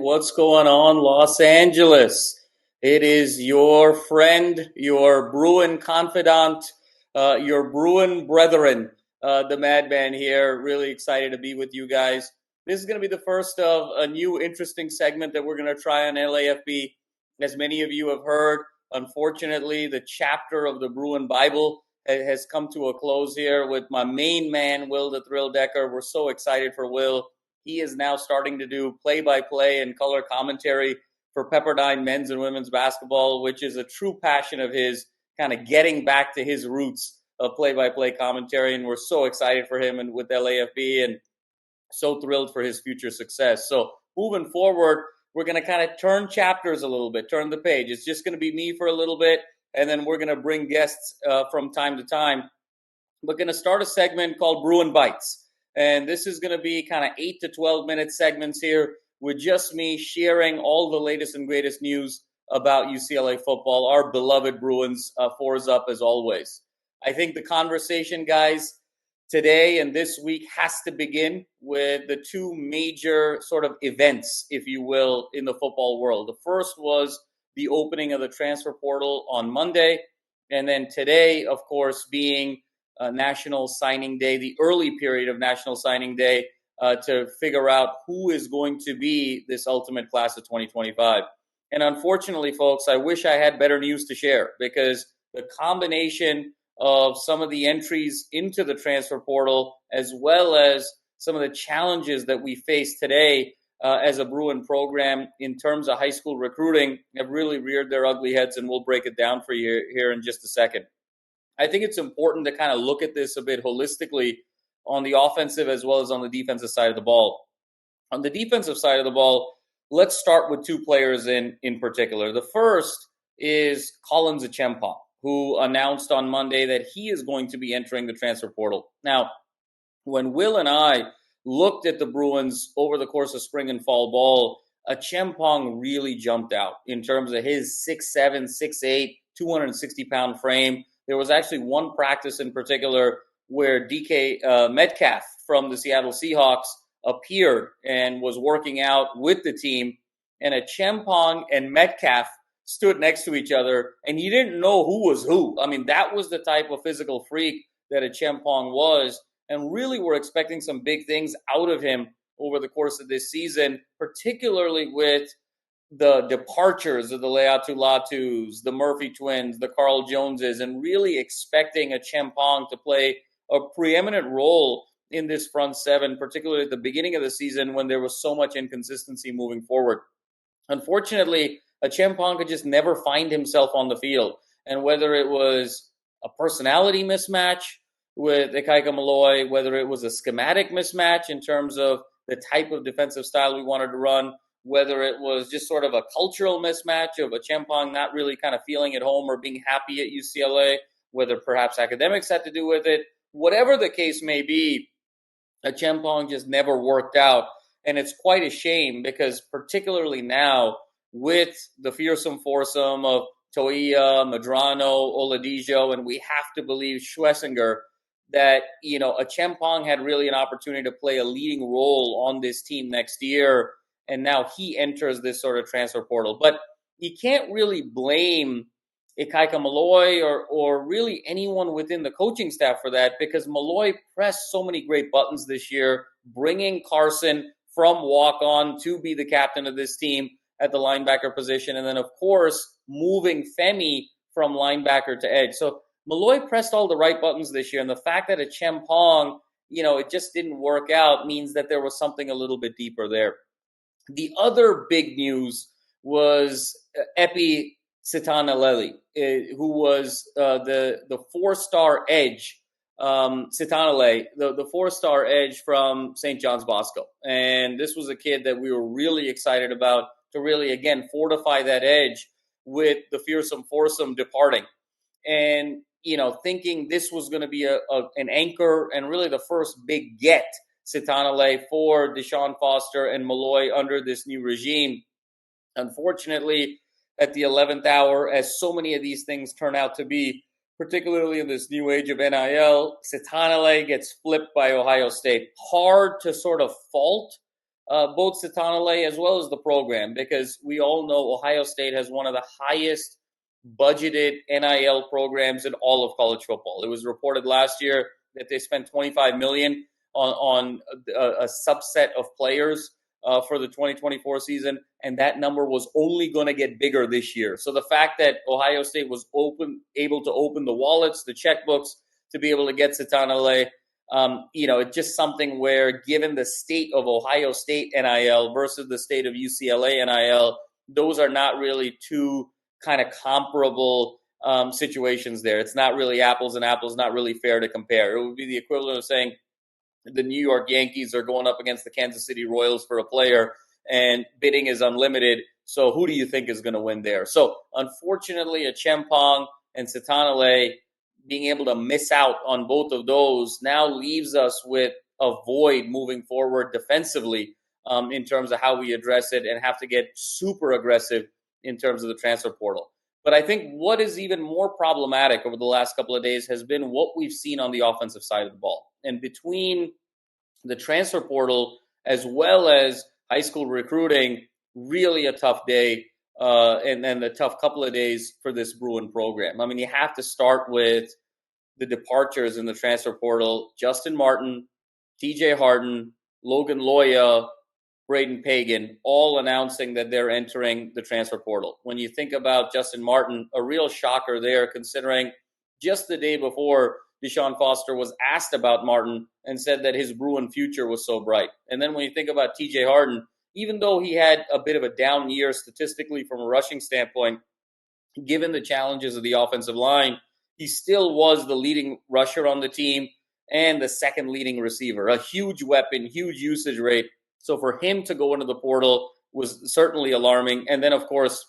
what's going on, Los Angeles? It is your friend, your Bruin confidant, your Bruin brethren, the Madman here. Really excited to be with you guys. This is going to be the first of a new interesting segment that we're going to try on LAFB. As many of you have heard, unfortunately, the chapter of the Bruin Bible has come to a close here with my main man, Will the Thrill Decker. We're so excited for Will. He is now starting to do play-by-play and color commentary for Pepperdine men's and women's basketball, which is a true passion of his, kind of getting back to his roots of play-by-play commentary. And we're so excited for him and with LAFB and so thrilled for his future success. So moving forward, we're going to kind of turn chapters a little bit, turn the page. It's just going to be me for a little bit, and then we're going to bring guests from time to time. We're going to start a segment called Bruin Bites. And this is going to be kind of 8 to 12 minute segments here with just me sharing all the latest and greatest news about UCLA football, our beloved Bruins, fours up as always. I think the conversation, guys, today and this week has to begin with the two major sort of events, if you will, in the football world. The first was the opening of the transfer portal on Monday. And then today, of course, being National Signing Day, the early period of National Signing Day, to figure out who is going to be this ultimate class of 2025. And unfortunately, folks, I wish I had better news to share because the combination of some of the entries into the transfer portal, as well as some of the challenges that we face today as a Bruin program in terms of high school recruiting, have really reared their ugly heads, and we'll break it down for you here in just a second. I think it's important to kind of look at this a bit holistically on the offensive as well as on the defensive side of the ball. On the defensive side of the ball, let's start with two players in particular. The first is Collins Acheampong, who announced on Monday that he is going to be entering the transfer portal. Now, when Will and I looked at the Bruins over the course of spring and fall ball, Acheampong really jumped out in terms of his 6'7", 6'8", 260-pound frame. There was actually one practice in particular where DK Metcalf from the Seattle Seahawks appeared and was working out with the team, and Acheampong and Metcalf stood next to each other, and you didn't know who was who. I mean, that was the type of physical freak that Acheampong was, and really we're expecting some big things out of him over the course of this season, particularly with the departures of the Leatu Latus, the Murphy twins, the Carl Joneses, and really expecting Acheampong to play a preeminent role in this front seven, particularly at the beginning of the season when there was so much inconsistency moving forward. Unfortunately, Acheampong could just never find himself on the field. And whether it was a personality mismatch with Ikaika Malloy, whether it was a schematic mismatch in terms of the type of defensive style we wanted to run, whether it was just sort of a cultural mismatch of Acheampong not really kind of feeling at home or being happy at UCLA, whether perhaps academics had to do with it, whatever the case may be, Acheampong just never worked out. And it's quite a shame because particularly now with the fearsome foursome of Toia, Medrano, Oladipo, and we have to believe Schlesinger, that, you know, Acheampong had really an opportunity to play a leading role on this team next year. And now he enters this sort of transfer portal. But you can't really blame Ikaika Malloy or really anyone within the coaching staff for that, because Malloy pressed so many great buttons this year, bringing Carson from walk-on to be the captain of this team at the linebacker position. And then, of course, moving Femi from linebacker to edge. So Malloy pressed all the right buttons this year. And the fact that Acheampong, you know, it just didn't work out means that there was something a little bit deeper there. The other big news was Epi Sitanaleli, who was the four-star edge, Sitanale, the four-star edge from St. John's Bosco. And this was a kid that we were really excited about to really, again, fortify that edge with the fearsome foursome departing. And, you know, thinking this was going to be an anchor and really the first big get, Sitanale, for Deshaun Foster and Malloy under this new regime. Unfortunately, at the 11th hour, as so many of these things turn out to be, particularly in this new age of NIL, Sitanale gets flipped by Ohio State. Hard to sort of fault both Sitanale as well as the program, because we all know Ohio State has one of the highest budgeted NIL programs in all of college football. It was reported last year that they spent $25 million on a subset of players for the 2024 season, and that number was only going to get bigger this year. So the fact that Ohio State was able to open the wallets, the checkbooks, to be able to get Sitanale, it's just something where, given the state of Ohio State NIL versus the state of UCLA NIL, those are not really two kind of comparable situations there. It's not really apples and apples, not really fair to compare. It would be the equivalent of saying the New York Yankees are going up against the Kansas City Royals for a player, and bidding is unlimited. So who do you think is going to win there? So unfortunately, Chempong and Sitanale being able to miss out on both of those now leaves us with a void moving forward defensively in terms of how we address it, and have to get super aggressive in terms of the transfer portal. But I think what is even more problematic over the last couple of days has been what we've seen on the offensive side of the ball. And between the transfer portal as well as high school recruiting, really a tough day, and then a tough couple of days for this Bruin program. I mean, you have to start with the departures in the transfer portal: Justin Martin, TJ Harden, Logan Loya, Braden Pagan, all announcing that they're entering the transfer portal. When you think about Justin Martin, a real shocker there, considering just the day before, Deshaun Foster was asked about Martin and said that his Bruin future was so bright. And then when you think about TJ Harden, even though he had a bit of a down year statistically from a rushing standpoint, given the challenges of the offensive line, he still was the leading rusher on the team and the second leading receiver. A huge weapon, huge usage rate. So for him to go into the portal was certainly alarming. And then, of course,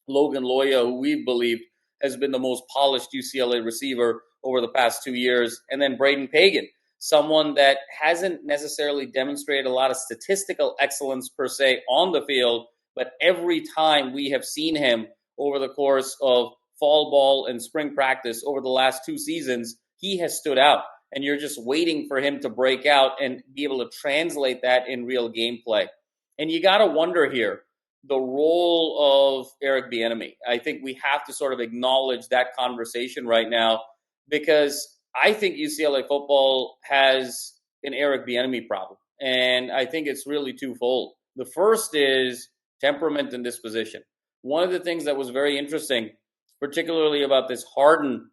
Logan Loya, who we believed has been the most polished UCLA receiver over the past 2 years. And then Braden Pagan, someone that hasn't necessarily demonstrated a lot of statistical excellence per se on the field, but every time we have seen him over the course of fall ball and spring practice over the last 2 seasons, he has stood out. And you're just waiting for him to break out and be able to translate that in real gameplay. And you got to wonder here, the role of Eric Bieniemy. I think we have to sort of acknowledge that conversation right now, because I think UCLA football has an Eric Bieniemy problem. And I think it's really twofold. The first is temperament and disposition. One of the things that was very interesting, particularly about this Harden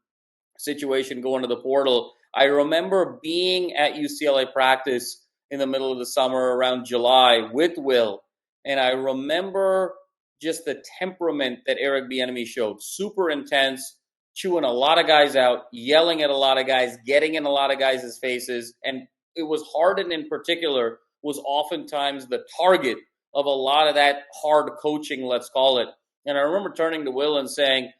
situation going to the portal, I remember being at UCLA practice in the middle of the summer around July with Will, and I remember just the temperament that Eric Bieniemy showed. Super intense, chewing a lot of guys out, yelling at a lot of guys, getting in a lot of guys' faces. And it was Harden in particular was oftentimes the target of a lot of that hard coaching, let's call it. And I remember turning to Will and saying,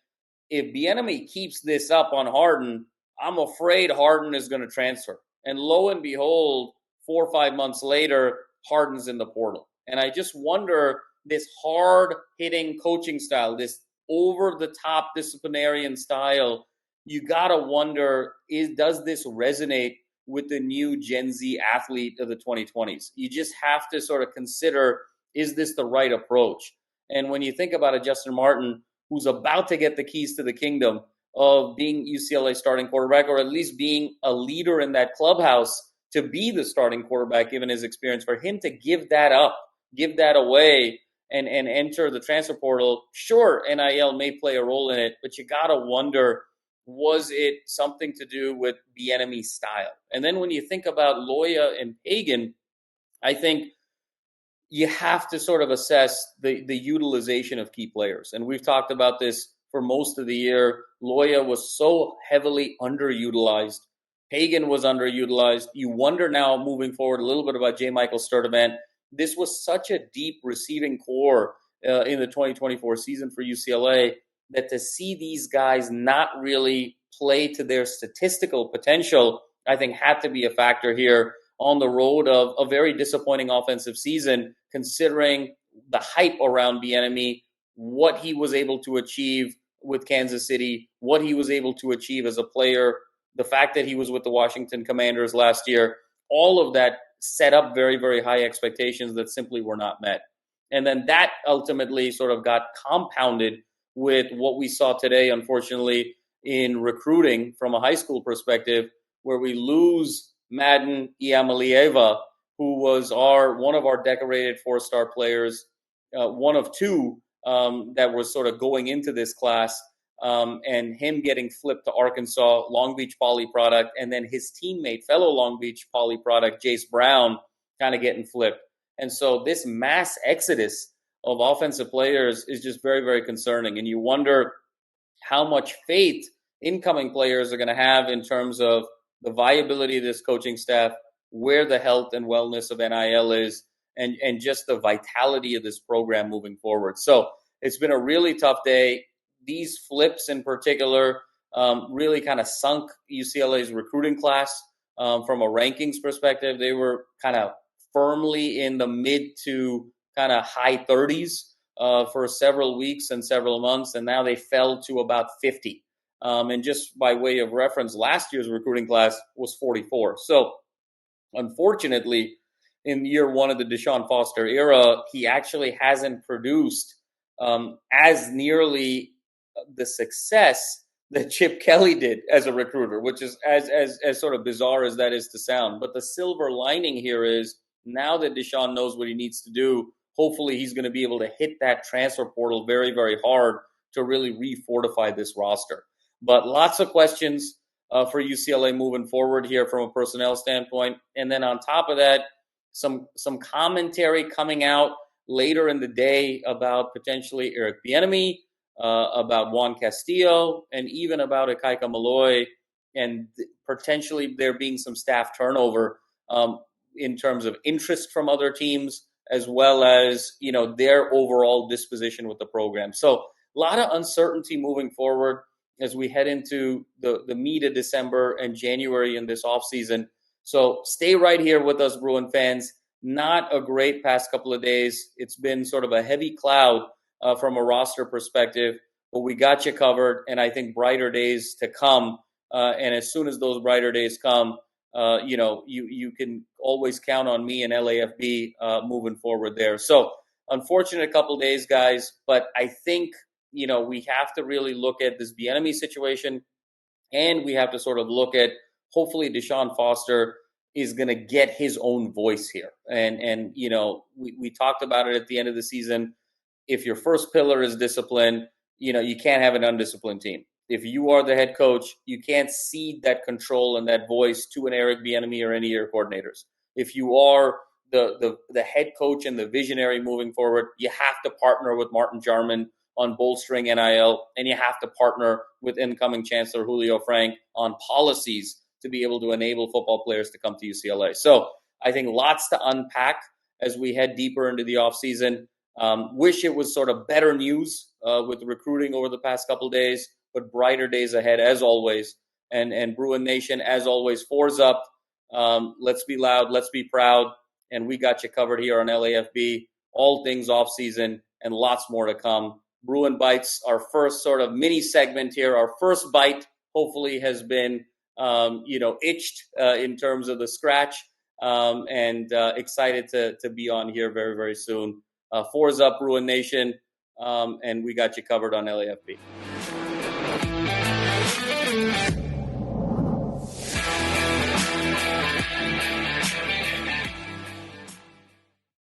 if Bieniemy keeps this up on Harden, I'm afraid Harden is going to transfer. And lo and behold, 4 or 5 months later, Harden's in the portal. And I just wonder, this hard-hitting coaching style, this over-the-top disciplinarian style, you got to wonder, does this resonate with the new Gen Z athlete of the 2020s? You just have to sort of consider, is this the right approach? And when you think about a Justin Martin who's about to get the keys to the kingdom of being UCLA starting quarterback, or at least being a leader in that clubhouse to be the starting quarterback, given his experience, for him to give that up, give that away, and enter the transfer portal. Sure, NIL may play a role in it, but you got to wonder, was it something to do with Bieniemy's style? And then when you think about Loya and Pagan, I think you have to sort of assess the utilization of key players. And we've talked about this for most of the year. Loya was so heavily underutilized. Pagan was underutilized. You wonder now, moving forward, a little bit about J. Michael Sturdivant. This was such a deep receiving core in the 2024 season for UCLA, that to see these guys not really play to their statistical potential, I think had to be a factor here on the road of a very disappointing offensive season, considering the hype around Bieniemy, what he was able to achieve with Kansas City, what he was able to achieve as a player, the fact that he was with the Washington Commanders last year. All of that set up very, very high expectations that simply were not met. And then that ultimately sort of got compounded with what we saw today, unfortunately, in recruiting from a high school perspective, where we lose Madni Iamalieva, who was one of our decorated four-star players, one of two that was sort of going into this class, and him getting flipped to Arkansas, Long Beach Poly product, and then his teammate, fellow Long Beach Poly product, Jace Brown, kind of getting flipped. And so this mass exodus of offensive players is just very, very concerning. And you wonder how much faith incoming players are going to have in terms of the viability of this coaching staff, where the health and wellness of NIL is, and just the vitality of this program moving forward. So it's been a really tough day. These flips in particular really kind of sunk UCLA's recruiting class from a rankings perspective. They were kind of firmly in the mid to kind of high 30s for several weeks and several months, and now they fell to about 50. And just by way of reference, last year's recruiting class was 44. So unfortunately, in year one of the Deshaun Foster era, he actually hasn't produced as nearly the success that Chip Kelly did as a recruiter, which is as sort of bizarre as that is to sound. But the silver lining here is now that Deshaun knows what he needs to do, hopefully he's going to be able to hit that transfer portal very, very hard to really refortify this roster. But lots of questions for UCLA moving forward here from a personnel standpoint. And then on top of that, some commentary coming out later in the day about potentially Eric Bieniemy, about Juan Castillo, and even about Ikaika Malloy, and potentially there being some staff turnover in terms of interest from other teams, as well as, their overall disposition with the program. So a lot of uncertainty moving forward as we head into the meat of December and January in this offseason. So stay right here with us, Bruin fans. Not a great past couple of days. It's been sort of a heavy cloud from a roster perspective, but we got you covered, and I think brighter days to come. And as soon as those brighter days come, you can always count on me and LAFB moving forward there. So unfortunate couple of days, guys, but I think, we have to really look at this Bieniemy situation, and we have to sort of look at hopefully Deshaun Foster is going to get his own voice here. And we talked about it at the end of the season. If your first pillar is discipline, you can't have an undisciplined team. If you are the head coach, you can't cede that control and that voice to an Eric Bieniemy or any of your coordinators. If you are the head coach and the visionary moving forward, you have to partner with Martin Jarman on bolstering NIL, and you have to partner with incoming Chancellor Julio Frank on policies to be able to enable football players to come to UCLA. So I think lots to unpack as we head deeper into the offseason. Wish it was sort of better news with recruiting over the past couple of days, but brighter days ahead as always. And Bruin Nation, as always, fours up. Let's be loud, let's be proud, and we got you covered here on LAFB. All things offseason and lots more to come. Bruin Bites, our first sort of mini segment here. Our first bite hopefully has been, itched in terms of the scratch, and excited to be on here very, very soon. Fours up, Bruin Nation, and we got you covered on LAFB.